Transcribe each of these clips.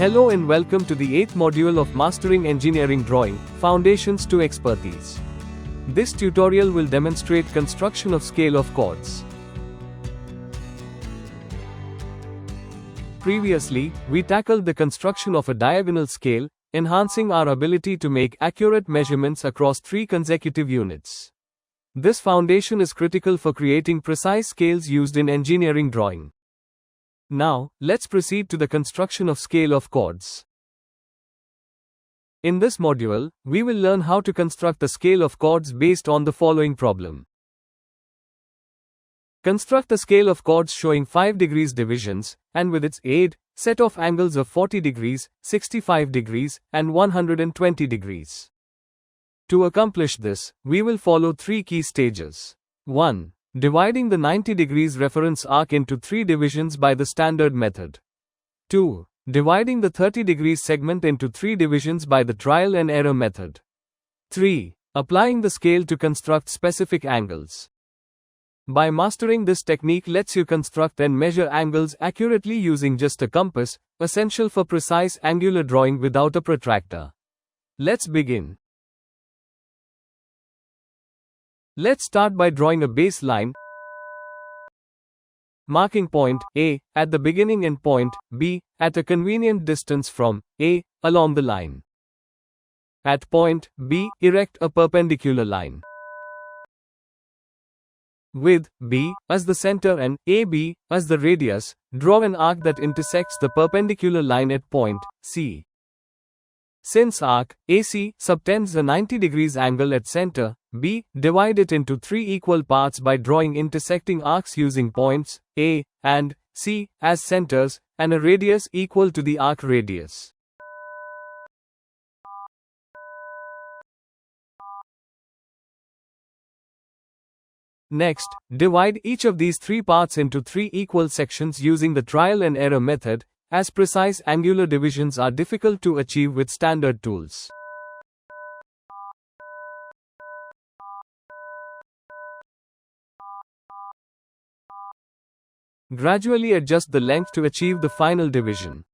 Hello and welcome to the 8th module of Mastering Engineering Drawing, Foundations to Expertise. This tutorial will demonstrate construction of scale of chords. Previously, we tackled the construction of a diagonal scale, enhancing our ability to make accurate measurements across 3 consecutive units. This foundation is critical for creating precise scales used in engineering drawing. Now, let's proceed to the construction of scale of chords. In this module, we will learn how to construct a scale of chords based on the following problem. Construct a scale of chords showing 5 degrees divisions, and with its aid, set of angles of 40 degrees, 65 degrees, and 120 degrees. To accomplish this, we will follow 3 key stages. 1. Dividing the 90 degrees reference arc into 3 divisions by the standard method. 2. Dividing the 30 degrees segment into 3 divisions by the trial and error method. 3. Applying the scale to construct specific angles. By mastering this technique lets you construct and measure angles accurately using just a compass, essential for precise angular drawing without a protractor. Let's begin. Let's start by drawing a baseline, marking point A at the beginning and point B at a convenient distance from A along the line. At point B, erect a perpendicular line. With B as the center and AB as the radius, draw an arc that intersects the perpendicular line at point C. Since arc AC subtends a 90 degrees angle at center B, divide it into 3 equal parts by drawing intersecting arcs using points A and C as centers, and a radius equal to the arc radius. Next, divide each of these 3 parts into 3 equal sections using the trial and error method, as precise angular divisions are difficult to achieve with standard tools. Gradually adjust the length to achieve the final division.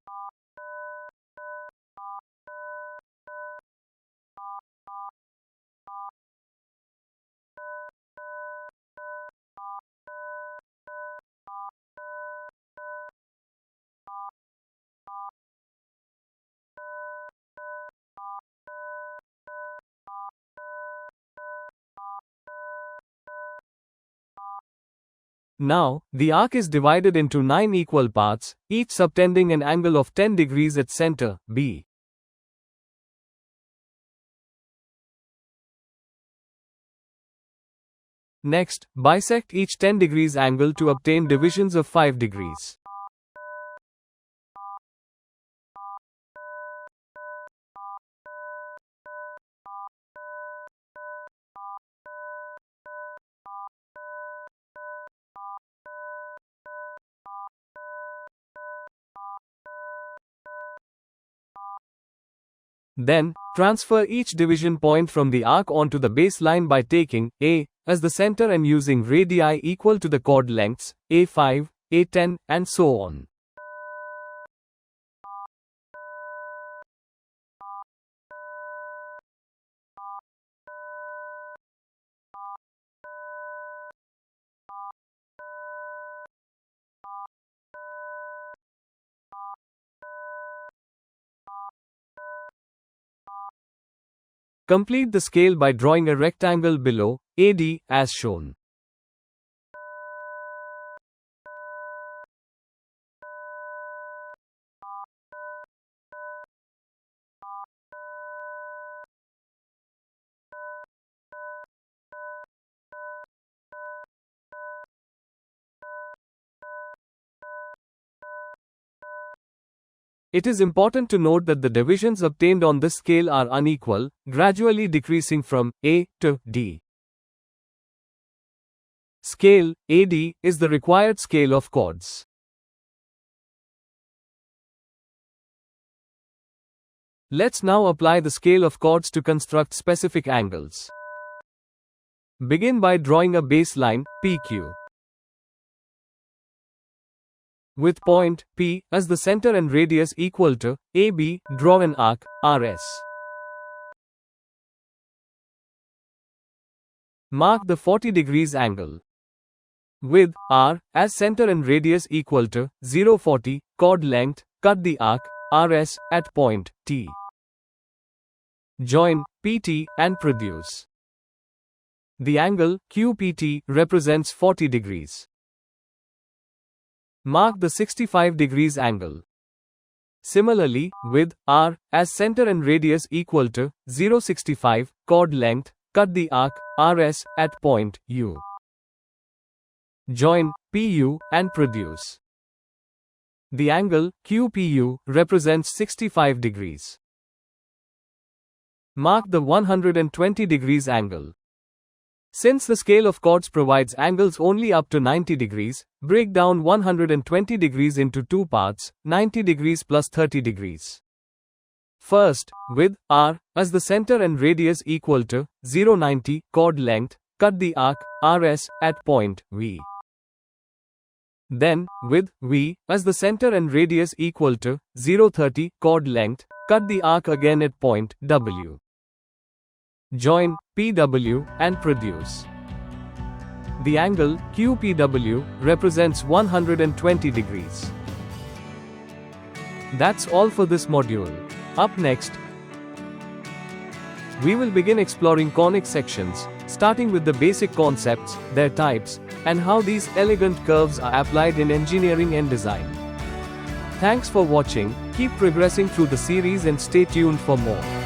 Now, the arc is divided into 9 equal parts, each subtending an angle of 10 degrees at center B. Next, bisect each 10 degrees angle to obtain divisions of 5 degrees. Then, transfer each division point from the arc onto the baseline by taking A as the center and using radii equal to the chord lengths A5, A10, and so on. Complete the scale by drawing a rectangle below AD as shown. It is important to note that the divisions obtained on this scale are unequal, gradually decreasing from A to D. Scale AD is the required scale of chords. Let's now apply the scale of chords to construct specific angles. Begin by drawing a baseline, PQ. With point P as the center and radius equal to AB, draw an arc, RS. Mark the 40 degrees angle. With R as center and radius equal to 0.40, chord length, cut the arc, RS, at point T. Join PT and produce. The angle QPT represents 40 degrees. Mark the 65 degrees angle. Similarly, with R as center and radius equal to 0.65, chord length, cut the arc, RS, at point U. Join PU and produce. The angle QPU represents 65 degrees. Mark the 120 degrees angle. Since the scale of chords provides angles only up to 90 degrees, break down 120 degrees into two parts, 90 degrees plus 30 degrees. First, with R as the center and radius equal to 0.90, chord length, cut the arc, RS, at point V. Then, with V as the center and radius equal to 0.30, chord length, cut the arc again at point W. Join PW and produce. The angle QPW represents 120 degrees. That's all for this module. Up next, we will begin exploring conic sections, starting with the basic concepts, their types, and how these elegant curves are applied in engineering and design. Thanks for watching, keep progressing through the series and stay tuned for more.